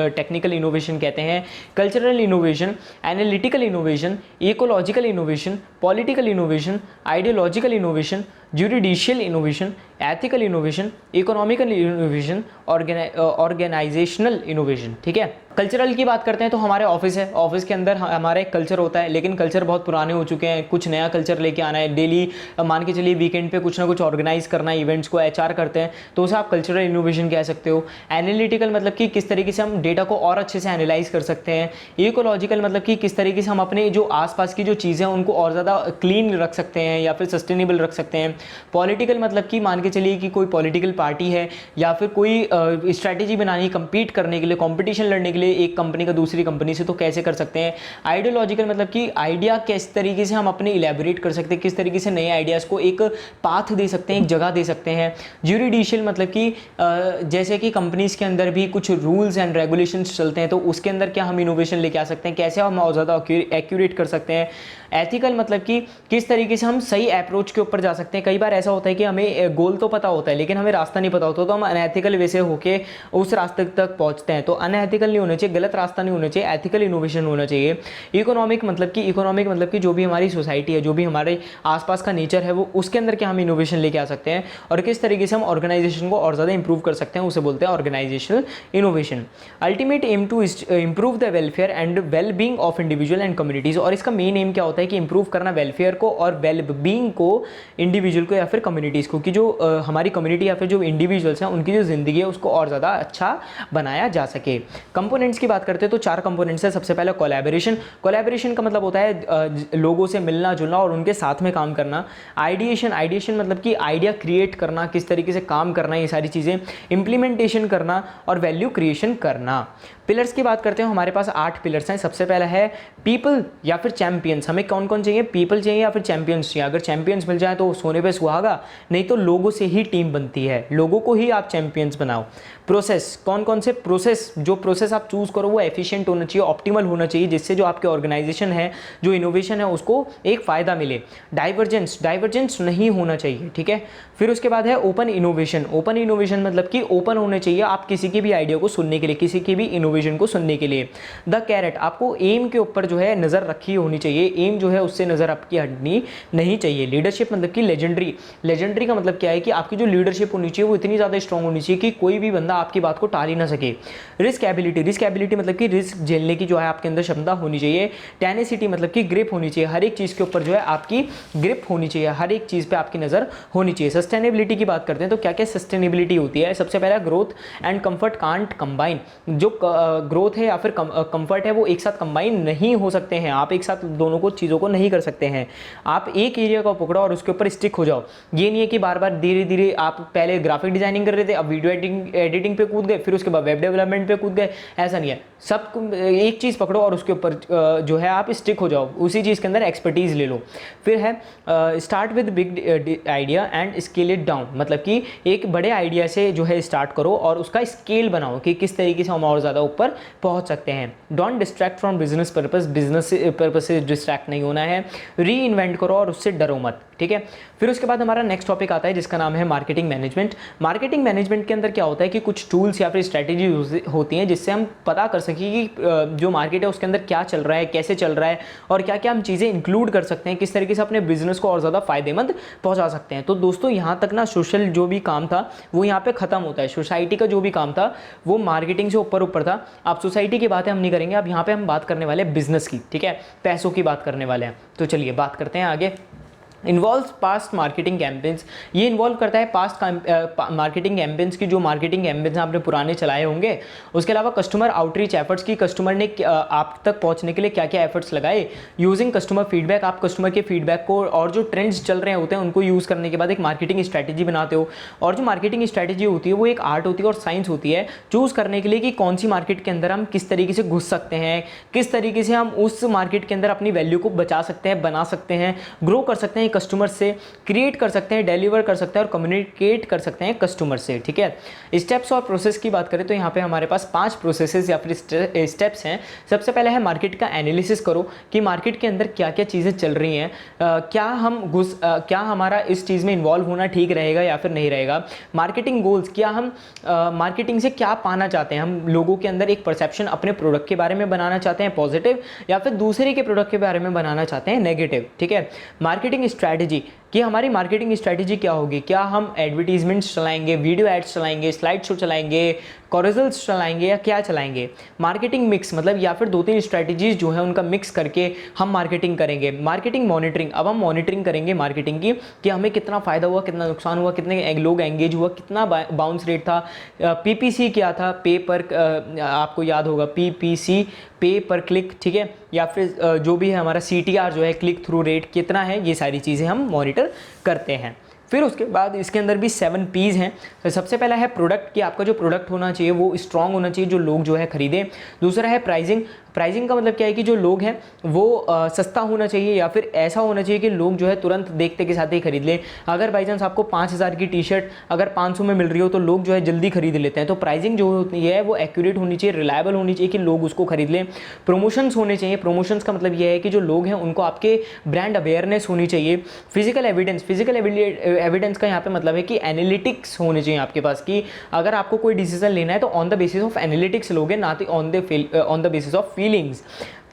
टेक्निकल इनोवेशन कहते हैं। Cultural innovation, analytical innovation, ecological innovation, political innovation, ideological innovation, juridical innovation, ethical innovation, economical innovation, organisational innovation, ठीक है। कल्चरल की बात करते हैं तो हमारे ऑफिस है, ऑफिस के अंदर हमारा एक कल्चर होता है, लेकिन कल्चर बहुत पुराने हो चुके हैं, कुछ नया कल्चर लेके आना है। डेली मान के चलिए वीकेंड पे कुछ ना कुछ ऑर्गेनाइज करना है, इवेंट्स को HR करते हैं, तो उसे आप कल्चरल इनोवेशन कह सकते हो। एनालिटिकल मतलब कि किस तरीके से हम डेटा को और अच्छे से एनालाइज कर सकते हैं। इकोलॉजिकल मतलब कि किस तरीके से हम अपने जो आसपास की जो चीज़ें हैं उनको और ज़्यादा क्लीन रख सकते हैं या फिर सस्टेनेबल रख सकते हैं। पॉलिटिकल मतलब कि मान के चलिए कि कोई पॉलिटिकल पार्टी है या फिर कोई स्ट्रैटेजी बनानी, कंपीट करने के लिए, कंपटीशन लड़ने के लिए एक कंपनी का दूसरी कंपनी से, तो कैसे कर सकते हैं। आइडियोलॉजिकल मतलब कि आइडिया किस तरीके से हम अपने इलेबोरेट कर सकते हैं, किस तरीके से नए आइडियाज़ को एक पाथ दे सकते हैं, एक जगह दे सकते हैं। ज्यूरिडिशियल मतलब कि जैसे कि कंपनीज़ के अंदर भी कुछ रूल्स एंड रेगुलेशंस चलते हैं, तो उसके अंदर क्या हम इनोवेशन लेके आ सकते हैं, कैसे हम और ज़्यादा एक्यूरेट कर सकते हैं। एथिकल मतलब कि किस तरीके से हम सही अप्रोच के ऊपर जा सकते हैं। कई बार ऐसा होता है कि हमें गोल तो पता होता है लेकिन हमें रास्ता नहीं पता होता, तो हम अनएथिकल वे से होके उस रास्ते तक पहुंचते हैं, तो अनएथिकल नहीं होना होना चाहिए, गलत रास्ता नहीं होना चाहिए, एथिकल इनोवेशन होना चाहिए। इकोनॉमिक मतलब कि जो भी हमारी सोसाइटी है, जो भी हमारे आसपास का नेचर है, वो उसके अंदर क्या हम इनोवेशन लेके आ सकते हैं और किस तरीके से हम ऑर्गेनाइजेशन को और ज़्यादा इंप्रूव कर सकते हैं, उसे बोलते हैं organisational innovation. Ultimate aim to improve the welfare and well being of individual and communities. और इसका मेन एम क्या होता है कि इंप्रूव करना वेलफेयर को और वेल बींग को, इंडिविजुअल को या फिर कम्युनिटीज़ को, कि जो हमारी कम्युनिटी या फिर जो इंडिविजुअल्स हैं उनकी जो ज़िंदगी है उसको और ज़्यादा अच्छा बनाया जा सके। कंपोनेंट्स की बात करते हैं तो 4 कंपोनेंट्स हैं। सबसे पहला कोलैबोरेशन। कोलैबोरेशन का मतलब होता है लोगों से मिलना जुलना और उनके साथ में काम करना। आइडिएशन मतलब कि आइडिया क्रिएट करना, किस तरीके से काम करना, ये सारी चीज़ें। इम्प्लीमेंटेशन करना और वैल्यू क्रिएशन करना। पिलर्स की बात करते हैं, हमारे पास 8 पिलर्स हैं। सबसे पहला है पीपल या फिर चैंपियंस। हमें कौन कौन चाहिए? पीपल चाहिए या फिर चैंपियंस चाहिए। अगर चैंपियंस मिल जाए तो सोने पे सुहागा, नहीं तो लोगों से ही टीम बनती है, लोगों को ही आप चैंपियंस बनाओ। प्रोसेस, कौन कौन से प्रोसेस, जो प्रोसेस आप चूज़ करो वो एफिशिएंट होना चाहिए, ऑप्टिमल होना चाहिए, जिससे जो आपके ऑर्गेनाइजेशन है, जो इनोवेशन है, उसको एक फ़ायदा मिले। डाइवर्जेंस नहीं होना चाहिए, ठीक है। फिर उसके बाद है ओपन इनोवेशन। ओपन इनोवेशन मतलब कि ओपन होने चाहिए आप किसी के भी आइडिया को सुनने के लिए, किसी की भी इनोवेशन को सुनने के लिए। द कैरेट, आपको एम के ऊपर जो है नज़र रखी होनी चाहिए, एम जो है उससे नज़र आपकी हटनी नहीं चाहिए। लीडरशिप मतलब कि लेजेंडरी का मतलब क्या है कि आपकी जो लीडरशिप होनी चाहिए वो इतनी ज़्यादा स्ट्रॉन्ग होनी चाहिए कि कोई भी बंदा आपकी बात को टाल ही ना सके। रिस्क एबिलिटी मतलब कि रिस्क झेलने की जो है आपके अंदर क्षमता होनी चाहिए। टेनेसिटी मतलब कि ग्रिप होनी चाहिए, हर एक चीज़ के ऊपर जो है आपकी ग्रिप होनी चाहिए, हर एक चीज़ पे आपकी नज़र होनी चाहिए। सस्टेनेबिलिटी की बात करते हैं तो क्या क्या सस्टेनेबिलिटी होती है? सबसे पहला growth and comfort can't combine. जो ग्रोथ है या फिर कंफर्ट है वो एक साथ कंबाइन नहीं हो सकते हैं, आप एक साथ दोनों को चीज़ों को नहीं कर सकते हैं। आप एक एरिया को पकड़ो और उसके ऊपर स्टिक हो जाओ। ये नहीं है कि बार बार धीरे धीरे आप पहले ग्राफिक डिजाइनिंग कर रहे थे, अब वीडियो एडिटिंग पे कूद गए, फिर उसके बाद वेब डेवलपमेंट पे कूद गए, ऐसा नहीं है। सब एक चीज़ पकड़ो और उसके ऊपर जो है आप स्टिक हो जाओ, उसी चीज़ के अंदर एक्सपर्टीज़ ले लो। फिर है start with big idea and scale it down. मतलब कि एक बड़े आइडिया से जो है स्टार्ट करो और उसका स्केल बनाओ कि किस तरीके से हम और ज़्यादा ऊपर पहुंच सकते हैं। Don't distract from business purpose से डिस्ट्रैक्ट नहीं होना है। री इन्वेंट करो और उससे डरो मत, ठीक है। फिर उसके बाद हमारा नेक्स्ट टॉपिक आता है जिसका नाम है मार्केटिंग मैनेजमेंट। मार्केटिंग मैनेजमेंट के अंदर क्या होता है कि कुछ टूल्स या फिर स्ट्रैटेजी होती हैं जिससे हम पता कर सकें कि जो मार्केट है उसके अंदर क्या चल रहा है, कैसे चल रहा है और क्या क्या हम चीज़ें इंक्लूड कर सकते हैं, किस तरीके से अपने बिजनेस को और ज़्यादा फायदेमंद पहुंचा सकते हैं। तो दोस्तों यहाँ तक ना सोशल जो भी काम था वो यहाँ पे खत्म होता है। सोसाइटी का जो भी काम था वो मार्केटिंग से ऊपर था। आप सोसाइटी की बातें हम नहीं करेंगे, अब यहाँ पे हम बात करने वाले हैं बिजनेस की, ठीक है, पैसों की बात करने वाले हैं। तो चलिए बात करते हैं आगे। इन्वॉल्व पास्ट मार्केटिंग कैंपेन्स, ये इन्वॉल्व करता है पास्ट मार्केटिंग कैंपेन्स की, जो मार्केटिंग कैंपेन्स आपने पुराने चलाए होंगे। उसके अलावा कस्टमर आउटरीच एफर्ट्स की, कस्टमर ने आप तक पहुंचने के लिए क्या क्या एफर्ट्स लगाए। यूजिंग कस्टमर फीडबैक, आप कस्टमर के फीडबैक को और जो ट्रेंड्स चल रहे होते हैं उनको यूज़ करने के बाद एक मार्केटिंग स्ट्रैटेजी बनाते हो। और जो मार्केटिंग स्ट्रैटेजी होती है वो एक आर्ट होती है और साइंस होती है चूज़ करने के लिए कि कौन सी मार्केट के अंदर हम किस तरीके से घुस सकते हैं, किस तरीके से हम उस मार्केट के अंदर अपनी वैल्यू को बचा सकते हैं, बना सकते हैं, ग्रो कर सकते हैं कस्टमर से, क्रिएट कर सकते हैं, डिलीवर कर सकते हैं और कम्युनिकेट कर सकते हैं कस्टमर से, ठीक है। स्टेप्स और प्रोसेस की बात करें तो यहाँ पे हमारे पास 5 प्रोसेसेस या फिर स्टेप्स हैं। सबसे पहले है मार्केट का एनालिसिस करो कि मार्केट के अंदर क्या क्या चीज़ें चल रही हैं, क्या हमारा इस चीज़ में इन्वॉल्व होना ठीक रहेगा या फिर नहीं रहेगा। मार्केटिंग गोल्स, क्या हम मार्केटिंग से क्या पाना चाहते हैं, हम लोगों के अंदर एक परसेप्शन अपने प्रोडक्ट के बारे में बनाना चाहते हैं पॉजिटिव, या फिर दूसरे के प्रोडक्ट के बारे में बनाना चाहते हैं नेगेटिव, ठीक है। मार्केटिंग स्ट्रैटेजी, कि हमारी मार्केटिंग स्ट्रैटेजी क्या होगी, क्या हम एडवर्टीजमेंट्स चलाएंगे, वीडियो एड्स चलाएंगे, स्लाइड शो चलाएंगे, कॉरिजल्स चलाएंगे या क्या चलाएंगे। मार्केटिंग मिक्स, मतलब या फिर 2-3 स्ट्रैटेजीज जो है उनका मिक्स करके हम मार्केटिंग करेंगे। मार्केटिंग मॉनिटरिंग, अब हम मॉनिटरिंग करेंगे मार्केटिंग की कि हमें कितना फ़ायदा हुआ, कितना नुकसान हुआ, कितने लोग एंगेज हुआ, कितना बाउंस रेट था, पीपीसी क्या था, पे पर आपको याद होगा पीपीसी, पे पर क्लिक, ठीक है, या फिर जो भी है हमारा सीटीआर जो है क्लिक थ्रू रेट कितना है, ये सारी चीज़ें हम मॉनिटर करते हैं। फिर उसके बाद इसके अंदर भी 7 P's हैं। तो सबसे पहला है प्रोडक्ट, कि आपका जो प्रोडक्ट होना चाहिए वो स्ट्रॉन्ग होना चाहिए, जो लोग जो है खरीदें। दूसरा है प्राइसिंग, प्राइसिंग का मतलब क्या है कि जो लोग हैं वो सस्ता होना चाहिए या फिर ऐसा होना चाहिए कि लोग जो है तुरंत देखते के साथ ही खरीद लें। अगर बाई चांस आपको 5,000 की टी शर्ट अगर 500 में मिल रही हो तो लोग जो है जल्दी खरीद लेते हैं। तो प्राइसिंग जो होती है वो एक्यूरेट होनी चाहिए, रिलायबल होनी चाहिए कि लोग उसको खरीद लें। प्रमोशंस होने चाहिए। प्रमोशंस का मतलब ये है कि जो लोग हैं उनको आपके ब्रांड अवेयरनेस होनी चाहिए। फिजिकल एविडेंस का यहाँ पे मतलब है कि एनालिटिक्स होने चाहिए आपके पास, कि अगर आपको कोई डिसीजन लेना है तो on the basis of analytics लोगे, ना कि on the basis of feelings.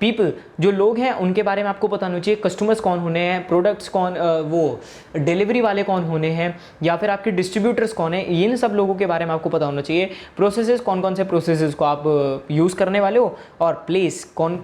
People, जो लोग हैं उनके बारे में आपको पता होना चाहिए, कस्टमर्स कौन होने हैं, प्रोडक्ट्स कौन, वो डिलीवरी वाले कौन होने हैं, या फिर आपके डिस्ट्रीब्यूटर्स कौन है, इन सब लोगों के बारे में आपको पता होना चाहिए। प्रोसेसेस, कौन कौन से प्रोसेसेस को आप यूज़ करने वाले हो, और प्लेस, कौन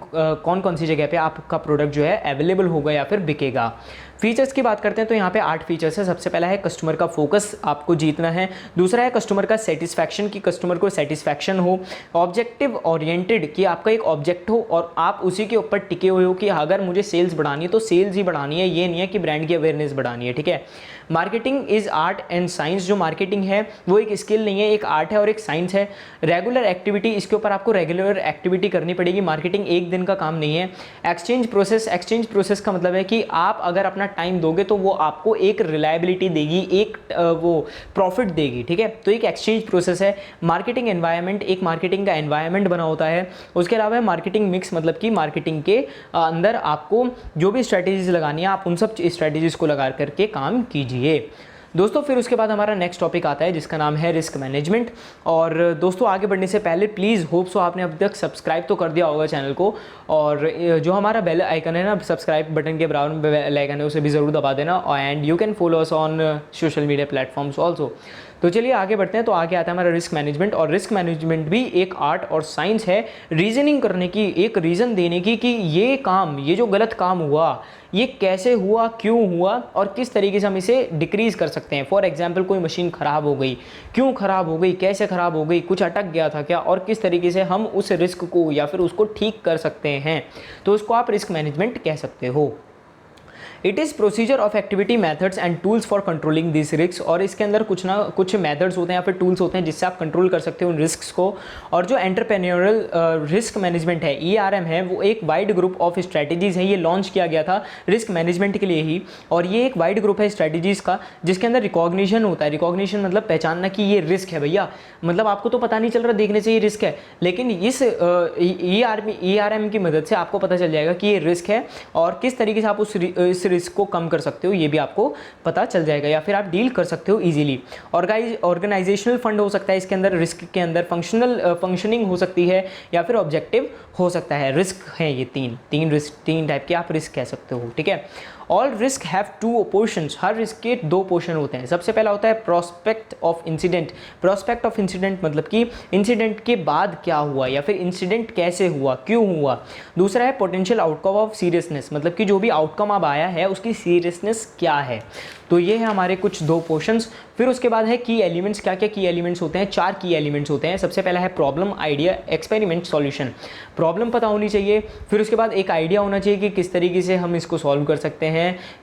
कौन सी जगह पे आपका प्रोडक्ट जो है अवेलेबल होगा या फिर बिकेगा। फीचर्स की बात करते हैं तो यहाँ पे 8 फीचर्स है। सबसे पहला है कस्टमर का फोकस, आपको जीतना है। दूसरा है कस्टमर का सेटिस्फैक्शन, कि कस्टमर को सेटिस्फैक्शन हो। ऑब्जेक्टिव ओरिएंटेड, कि आपका एक ऑब्जेक्ट हो और आप उसी के ऊपर टिके हुए हो कि अगर मुझे सेल्स बढ़ानी है तो सेल्स ही बढ़ानी है, ये नहीं है कि ब्रांड की अवेयरनेस बढ़ानी है, ठीक है। Marketing is art and science, जो मार्केटिंग है वो एक स्किल नहीं है, एक आर्ट है और एक साइंस है। रेगुलर एक्टिविटी, इसके ऊपर आपको रेगुलर एक्टिविटी करनी पड़ेगी, मार्केटिंग एक दिन का काम नहीं है। एक्सचेंज प्रोसेस का मतलब है कि आप अगर अपना टाइम दोगे तो वो आपको एक रिलायबिलिटी देगी, एक वो प्रॉफिट देगी, ठीक है। तो एक एक्सचेंज प्रोसेस है। मार्केटिंग एनवायरनमेंट, एक मार्केटिंग का एनवायरनमेंट बना होता है। उसके अलावा मार्केटिंग मिक्स, मतलब कि मार्केटिंग के अंदर आपको जो भी स्ट्रैटेजीज लगानी है आप उन सब स्ट्रैटेजीज को लगा करके काम कीजिए दोस्तों। फिर उसके बाद हमारा नेक्स्ट टॉपिक आता है जिसका नाम है रिस्क मैनेजमेंट। और दोस्तों आगे बढ़ने से पहले प्लीज़ होप सो आपने अब तक सब्सक्राइब तो कर दिया होगा चैनल को, और जो हमारा बेल आइकन है ना, सब्सक्राइब बटन के बराबर में बेल आइकन है, उसे भी ज़रूर दबा देना। And you can follow us on social media platforms also. तो चलिए आगे बढ़ते हैं। तो आगे आता है हमारा रिस्क मैनेजमेंट, और रिस्क मैनेजमेंट भी एक आर्ट और साइंस है, रीजनिंग करने की, एक रीज़न देने की कि ये जो गलत काम हुआ ये कैसे हुआ, क्यों हुआ, और किस तरीके से हम इसे डिक्रीज़ कर सकते हैं। फॉर एग्जांपल कोई मशीन ख़राब हो गई, क्यों ख़राब हो गई, कैसे ख़राब हो गई, कुछ अटक गया था क्या, और किस तरीके से हम उस रिस्क को या फिर उसको ठीक कर सकते हैं। तो उसको आप रिस्क मैनेजमेंट कह सकते हो। It is procedure of activity methods and tools for controlling this risk, और इसके अंदर कुछ ना कुछ मेथड्स होते हैं या फिर टूल्स होते हैं जिससे आप कंट्रोल कर सकते हो उन रिस्क को। और जो एंटरप्रेन्योरल रिस्क मैनेजमेंट है, ERM है, वो एक वाइड ग्रुप ऑफ स्ट्रैटेजीज़ है। ये लॉन्च किया गया था रिस्क मैनेजमेंट के लिए ही, और ये एक वाइड ग्रुप है स्ट्रैटेजीज़ का जिसके अंदर रिकॉग्निशन होता है। रिकॉग्निशन मतलब पहचानना कि ये रिस्क है भैया, मतलब आपको तो पता नहीं चल रहा, देखने से ये रिस्क है, लेकिन इस ERM की मदद से आपको पता चल जाएगा कि ये रिस्क है और किस तरीके से आप इस रिस्क को कम कर सकते हो, ये भी आपको पता चल जाएगा, या फिर आप डील कर सकते हो इजीली। ऑर्गेनाइजेशनल फंड हो सकता है इसके अंदर, रिस्क के अंदर फंक्शनिंग हो सकती है, या फिर ऑब्जेक्टिव हो सकता है। रिस्क है ये तीन टाइप के आप रिस्क कह सकते हो, ठीक है। All risk have 2 portions, her risk के 2 पोर्शन होते हैं। सबसे पहला होता है prospect of incident. Prospect of incident मतलब कि इंसिडेंट के बाद क्या हुआ, या फिर इंसिडेंट कैसे हुआ, क्यों हुआ। दूसरा है पोटेंशियल आउटकम ऑफ सीरियसनेस, मतलब कि जो भी आउटकम अब आया है उसकी सीरियसनेस क्या है। तो ये है हमारे कुछ 2 पोर्शंस। फिर उसके बाद है की एलिमेंट्स। क्या क्या की एलिमेंट्स होते हैं? 4 की एलिमेंट्स होते हैं। सबसे पहला है problem, idea, experiment, solution. Problem पता होनी चाहिए, फिर उसके बाद एक आइडिया होना चाहिए कि किस तरीके से हम इसको सॉल्व कर सकते हैं।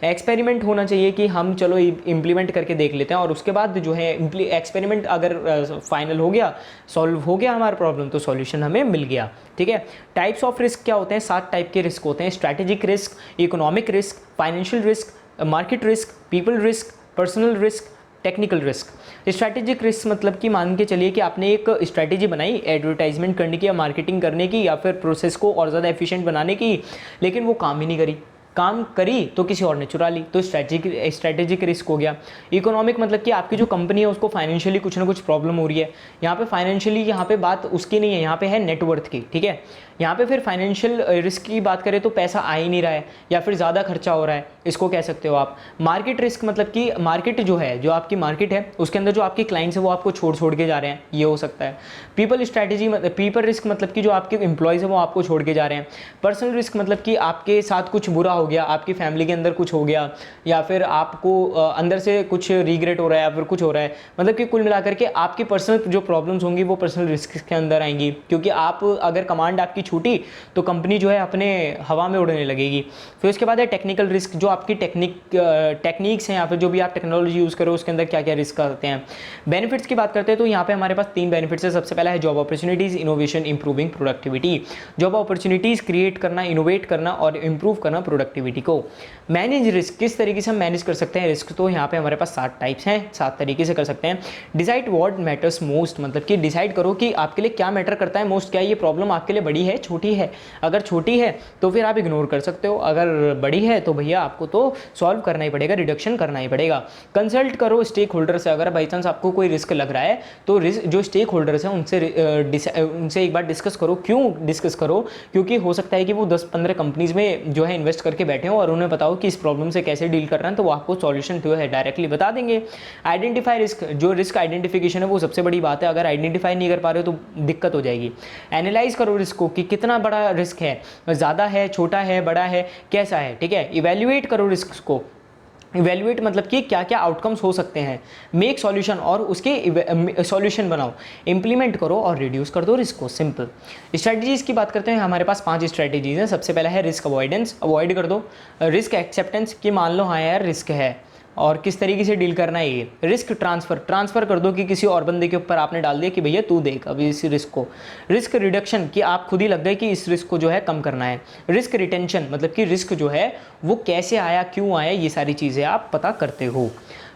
एक्सपेरिमेंट होना चाहिए कि हम चलो इम्प्लीमेंट करके देख लेते हैं, और उसके बाद जो है एक्सपेरिमेंट अगर फाइनल हो गया, सॉल्व हो गया हमारा प्रॉब्लम, तो सॉल्यूशन हमें मिल गया, ठीक है। टाइप्स ऑफ रिस्क क्या होते हैं? 7 टाइप के रिस्क होते हैं। Strategic risk, economic risk, financial risk, market risk, people risk, personal risk, technical risk. Strategic risk मतलब कि मान के चलिए कि आपने एक स्ट्रैटेजी बनाई एडवर्टाइजमेंट करने की या मार्केटिंग करने की या फिर प्रोसेस को और ज़्यादा एफिशिएंट बनाने की, लेकिन वो काम ही नहीं करी, काम करी तो किसी और ने चुरा ली, तो स्ट्रैटेजिक रिस्क हो गया। इकोनॉमिक मतलब कि आपकी जो कंपनी है उसको फाइनेंशियली कुछ ना कुछ प्रॉब्लम हो रही है। यहाँ पे फाइनेंशियली यहाँ पे बात उसकी नहीं है, यहाँ पे है नेटवर्थ की, ठीक है। यहाँ पे फिर फाइनेंशियल रिस्क की बात करें तो पैसा आ ही नहीं रहा है या फिर ज़्यादा खर्चा हो रहा है, इसको कह सकते हो आप। मार्केट रिस्क मतलब कि मार्केट जो है, जो आपकी मार्केट है उसके अंदर जो आपके क्लाइंट्स है वो आपको छोड़ के जा रहे हैं, ये हो सकता है। पीपल रिस्क मतलब कि जो आपके एम्प्लॉयज़ है वो आपको छोड़ के जा रहे हैं। पर्सनल रिस्क मतलब कि आपके साथ कुछ बुरा हो गया, आपकी फैमिली के अंदर कुछ हो गया, या फिर आपको अंदर से कुछ रिग्रेट हो रहा है या फिर कुछ हो रहा है, मतलब कि कुल मिलाकर के आपकी पर्सनल जो प्रॉब्लम्स होंगी वो पर्सनल रिस्क के अंदर आएंगी, क्योंकि आप अगर कमांड आपकी छूटी तो कंपनी जो है अपने हवा में उड़ने लगेगी। फिर उसके बाद है टेक्निकल रिस्क, जो आपकी टेक्निक्स हैं या फिर जो भी आप टेक्नोलॉजी यूज़ करो उसके अंदर क्या क्या रिस्क आते हैं। बेनिफिट्स की बात करते हैं तो यहाँ पे हमारे पास 3 बेनिफिट्स है। सबसे पहला है job opportunities, innovation, improving productivity. Job opportunities create करना, इनोवेट करना और इंप्रूव करना प्रोडक्टिविटी को। मैनेज रिस्क, किस तरीके से हम मैनेज कर सकते हैं रिस्क, तो यहाँ पे हमारे पास 7 टाइप्स हैं, 7 तरीके से कर सकते हैं। डिसाइड व्हाट मैटर्स मोस्ट, मतलब कि डिसाइड करो कि आपके लिए क्या मैटर करता है मोस्ट, क्या ये प्रॉब्लम आपके लिए बड़ी है छोटी है। अगर छोटी है तो फिर आप इग्नोर कर सकते हो, अगर बड़ी है तो भैया आपको तो सॉल्व करना ही पड़ेगा, रिडक्शन करना ही पड़ेगा। कंसल्ट करो स्टेक होल्डर से, अगर बाई चांस आपको कोई रिस्क लग रहा है तो जो स्टेक होल्डर्स हैं उनसे एक बार डिस्कस करो। क्यों डिस्कस करो, क्योंकि हो सकता है कि वो 10-15 कंपनीज में जो है इन्वेस्ट करके बैठे हो और उन्हें बताओ कि इस प्रॉब्लम से कैसे डील कर रहे हैं, तो वो आपको सॉल्यूशन जो है डायरेक्टली बता देंगे। आइडेंटिफाई रिस्क, जो रिस्क आइडेंटिफिकेशन है वो सबसे बड़ी बात है, अगर आइडेंटिफाई नहीं कर पा रहे हो तो दिक्कत हो जाएगी। एनालाइज करो रिस्क को कि कितना बड़ा रिस्क है, ज़्यादा है, छोटा है, बड़ा है, कैसा है, ठीक है। इवैल्यूएट करो रिस्क को, इवेल्युएट मतलब कि क्या क्या आउटकम्स हो सकते हैं। मेक सॉल्यूशन, और उसके सॉल्यूशन बनाओ। इंप्लीमेंट करो और रिड्यूस कर दो रिस्क को, सिंपल। स्ट्रैटेजीज़ की बात करते हैं, हमारे पास 5 स्ट्रैटेजीज़ हैं। सबसे पहला है रिस्क अवॉइडेंस, अवॉइड कर दो। रिस्क एक्सेप्टेंस, कि मान लो हाँ यार रिस्क है और किस तरीके से डील करना है ये। रिस्क ट्रांसफ़र कर दो कि किसी और बंदे के ऊपर आपने डाल दिया कि भैया तू देख अभी इस रिस्क को। रिस्क रिडक्शन, कि आप खुद ही लग गए कि इस रिस्क को जो है कम करना है। रिस्क रिटेंशन, मतलब कि रिस्क जो है वो कैसे आया, क्यों आया, ये सारी चीज़ें आप पता करते हो।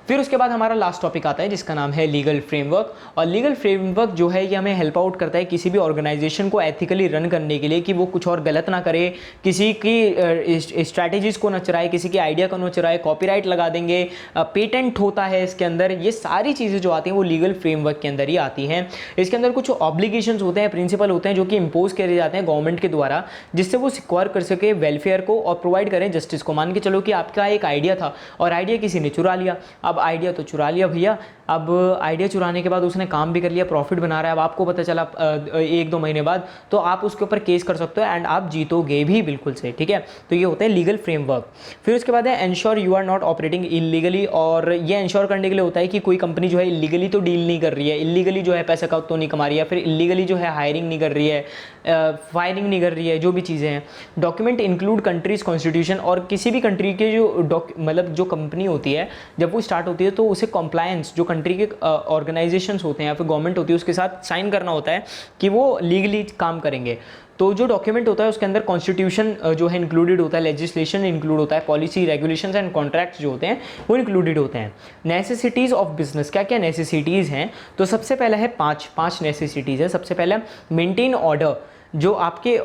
फिर उसके बाद हमारा लास्ट टॉपिक आता है जिसका नाम है लीगल फ्रेमवर्क। और लीगल फ्रेमवर्क जो है ये हमें हेल्प आउट करता है किसी भी ऑर्गेनाइजेशन को एथिकली रन करने के लिए, कि वो कुछ और गलत ना करे, किसी की स्ट्रैटेजीज़ को न चुराए, किसी के आइडिया को न चुराए, कॉपीराइट लगा देंगे, पेटेंट होता है इसके अंदर। ये सारी चीज़ें जो आती हैं वो लीगल फ्रेमवर्क के अंदर ही आती हैं। इसके अंदर कुछ ऑब्लिगेशंस होते हैं, प्रिंसिपल होते हैं जो कि इम्पोज करे जाते हैं गवर्नमेंट के द्वारा, जिससे वो सिक्योर कर सके वेलफेयर को और प्रोवाइड करें जस्टिस को। मान के चलो कि आपका एक आइडिया था और आइडिया किसी ने चुरा लिया। अब आइडिया तो चुरा लिया भैया, अब आइडिया चुराने के बाद उसने काम भी कर लिया, प्रॉफिट बना रहा है, अब आपको पता चला 1-2 महीने बाद, तो आप उसके ऊपर केस कर सकते हो एंड आप जीतोगे भी बिल्कुल से, ठीक है। तो ये होता है लीगल फ्रेमवर्क। फिर उसके बाद है ensure you are not operating illegally, और ये एंश्योर करने के लिए होता है कि कोई कंपनी जो है इलीगली तो डील नहीं कर रही है, इलीगली जो है पैसा का तो नहीं कमा रही है, फिर इलीगली जो है हायरिंग नहीं कर रही है, फायरिंग नहीं कर रही है, जो भी चीज़ें हैं। डॉक्यूमेंट इंक्लूड कंट्रीज कॉन्स्टिट्यूशन, और किसी भी कंट्री के जो मतलब जो कंपनी होती है जब वो स्टार्ट होती है तो उसे कॉम्प्लायंस जो कंट्री के ऑर्गेनाइजेशंस होते हैं या फिर गवर्नमेंट होती है उसके साथ साइन करना होता है कि वो लीगली काम करेंगे। तो जो डॉक्यूमेंट होता है उसके अंदर कॉन्स्टिट्यूशन जो है इंक्लूडेड होता है, लेजिस्लेशन इंक्लूड होता है, पॉलिसी, रेगुलेशंस एंड कॉन्ट्रैक्ट्स जो होते हैं वो इंक्लूडेड होते हैं। नेसेसिटीज़ ऑफ बिजनेस, क्या क्या नेसेसिटीज़ हैं, तो सबसे पहला है पाँच नेसेसिटीज़ है। सबसे पहला मेंटेन ऑर्डर, जो आपके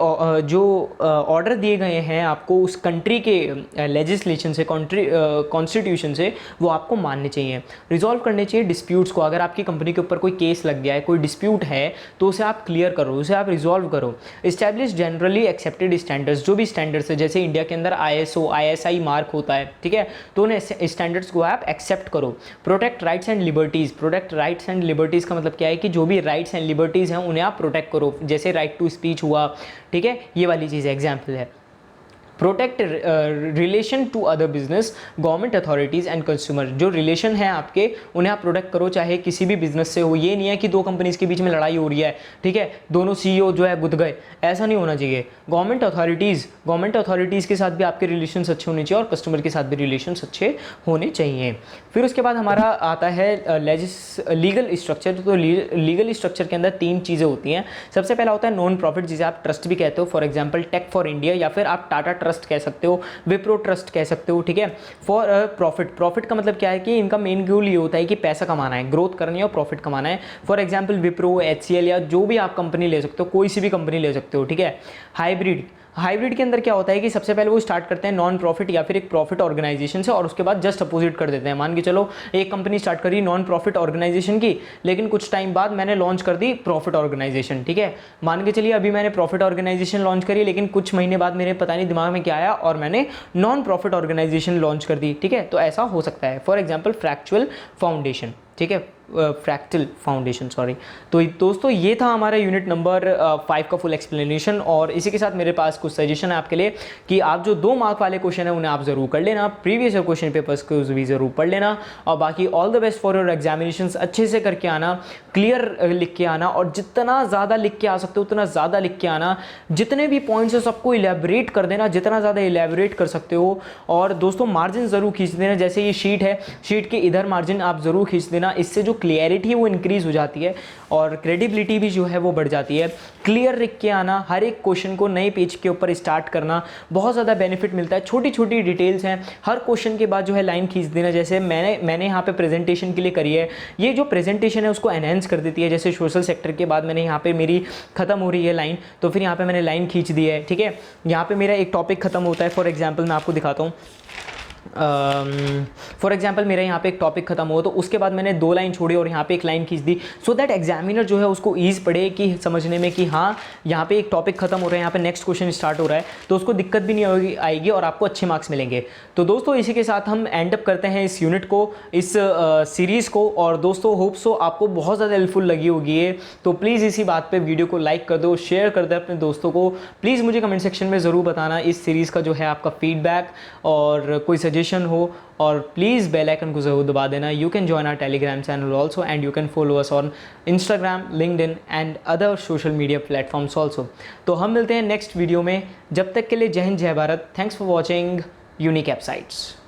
जो ऑर्डर दिए गए हैं आपको उस कंट्री के लेजिस्लेशन से, कॉन्स्टिट्यूशन से, वो आपको मानने चाहिए। रिजॉल्व करने चाहिए डिस्प्यूट्स को, अगर आपकी कंपनी के ऊपर कोई केस लग गया है, कोई डिस्प्यूट है तो उसे आप क्लियर करो, उसे आप रिजॉल्व करो। इस्टेब्लिश जनरली एक्सेप्टेड स्टैंडर्ड्स, जो भी स्टैंडर्ड्स है, जैसे इंडिया के अंदर ISO ISI मार्क होता है, ठीक है, तो उन्हें स्टैंडर्ड्स को आप एक्सेप्ट करो। Protect rights and liberties, protect rights and liberties का मतलब क्या है कि जो भी राइट्स एंड लिबर्टीज़ हैं उन्हें आप प्रोटेक्ट करो, जैसे राइट टू स्पीच हुआ, ठीक है, ये वाली चीज़ एग्जाम्पल है। Protect relation to other business, government authorities and consumer, जो रिलेशन है आपके उन्हें आप प्रोटेक्ट करो, चाहे किसी भी बिजनेस से हो। ये नहीं है कि 2 कंपनीज के बीच में लड़ाई हो रही है, ठीक है, दोनों CEO जो है गुद गए, ऐसा नहीं होना चाहिए। गवर्नमेंट अथॉरिटीज़ के साथ भी आपके रिलेशंस अच्छे होने चाहिए और कस्टमर के साथ भी रिलेशंस अच्छे होने चाहिए। फिर उसके बाद हमारा आता है लीगल स्ट्रक्चर। तो लीगल स्ट्रक्चर के अंदर 3 चीज़ें होती हैं। सबसे पहला होता है नॉन प्रॉफिट, जिसे आप ट्रस्ट भी कहते हो, for example Teach For India, या फिर आप टाटा ट्रस्ट कह सकते हो, विप्रो ट्रस्ट कह सकते हो, ठीक है। फॉर प्रॉफिट का मतलब क्या है कि इनका मेन गोल ये होता है कि पैसा कमाना है, ग्रोथ करनी है और प्रॉफिट कमाना है। फॉर एग्जांपल विप्रो, HCL, या जो भी आप कंपनी ले सकते हो, कोई सी भी कंपनी ले सकते हो, ठीक है। हाइब्रिड के अंदर क्या होता है कि सबसे पहले वो स्टार्ट करते हैं नॉन प्रॉफिट या फिर एक प्रॉफिट ऑर्गेनाइजेशन से, और उसके बाद जस्ट अपोजिट कर देते हैं। मान के चलो एक कंपनी स्टार्ट करी नॉन प्रॉफिट ऑर्गेनाइजेशन की, लेकिन कुछ टाइम बाद मैंने लॉन्च कर दी प्रॉफिट ऑर्गेनाइजेशन, ठीक है। मान के चलिए अभी मैंने प्रॉफिट ऑर्गेनाइजेशन लॉन्च करी, लेकिन कुछ महीने बाद मेरे पता नहीं दिमाग में क्या आया और मैंने नॉन प्रॉफिट ऑर्गेनाइजेशन लॉन्च कर दी, ठीक है। तो ऐसा हो सकता है। फॉर एग्जाम्पल फ्रैक्चुअल फाउंडेशन, ठीक है, फ्रैक्टल फाउंडेशन, सॉरी। तो दोस्तों ये था हमारा यूनिट नंबर 5 का फुल एक्सप्लेनेशन। और इसी के साथ मेरे पास कुछ सजेशन है आपके लिए कि आप जो 2 मार्क वाले क्वेश्चन है उन्हें आप ज़रूर कर लेना, प्रीवियस ईयर क्वेश्चन पेपर्स को भी ज़रूर पढ़ लेना, और बाकी all the best for your examinations. अच्छे से करके आना, क्लियर लिख के आना, और जितना ज़्यादा लिख के आ सकते हो उतना ज़्यादा लिख के आना। जितने भी पॉइंट्स है सबको इलेबोरेट कर देना, जितना ज़्यादा इलेबोरेट कर सकते हो। और दोस्तों मार्जिन ज़रूर खींच देना, जैसे ये शीट है, शीट के इधर मार्जिन आप ज़रूर खींच देना। इससे जो क्लियरिटी है वो इंक्रीज़ हो जाती है और क्रेडिबिलिटी भी जो है वो बढ़ जाती है। क्लियर लिख के आना, हर एक क्वेश्चन को नए पेज के ऊपर स्टार्ट करना, बहुत ज़्यादा बेनिफिट मिलता है। छोटी छोटी डिटेल्स हैं, हर क्वेश्चन के बाद जो है लाइन खींच देना। जैसे मैंने यहाँ पे प्रेजेंटेशन के लिए करी है, ये जो प्रेजेंटेशन है उसको एनहेंस कर देती है। जैसे सोशल सेक्टर के बाद मैंने यहाँ पे मेरी खत्म हो रही है लाइन, तो फिर यहाँ पे मैंने लाइन खींच दी है, ठीक है। यहाँ पे मेरा एक टॉपिक खत्म होता है, फॉर एग्जाम्पल मैं आपको दिखाता हूँ। फॉर एग्जाम्पल मेरा यहाँ पे एक टॉपिक खत्म हो, तो उसके बाद मैंने 2 लाइन छोड़ी और यहाँ पे एक लाइन खींच दी, सो दैट एग्जामिनर जो है उसको ईज पड़े कि समझने में कि हाँ यहाँ पे एक टॉपिक खत्म हो रहा है, यहाँ पे नेक्स्ट क्वेश्चन स्टार्ट हो रहा है, तो उसको दिक्कत भी नहीं आएगी और आपको अच्छे मार्क्स मिलेंगे। तो दोस्तों इसी के साथ हम एंड अप करते हैं इस यूनिट को, इस सीरीज़ को। और दोस्तों होप सो आपको बहुत ज़्यादा हेल्पफुल लगी होगी ये, तो प्लीज़ इसी बात पर वीडियो को लाइक कर दो, शेयर कर दो अपने दोस्तों को। प्लीज़ मुझे कमेंट सेक्शन में ज़रूर बताना इस सीरीज़ का जो है आपका फीडबैक और कोई सजेशन हो, और प्लीज़ बेल आइकन को ज़रूर दबा देना। You can join our Telegram channel also, and you can follow us on Instagram, LinkedIn and other social media platforms also. तो हम मिलते हैं नेक्स्ट वीडियो में, जब तक के लिए जय हिंद जय Bharat. Thanks for watching unique app sites.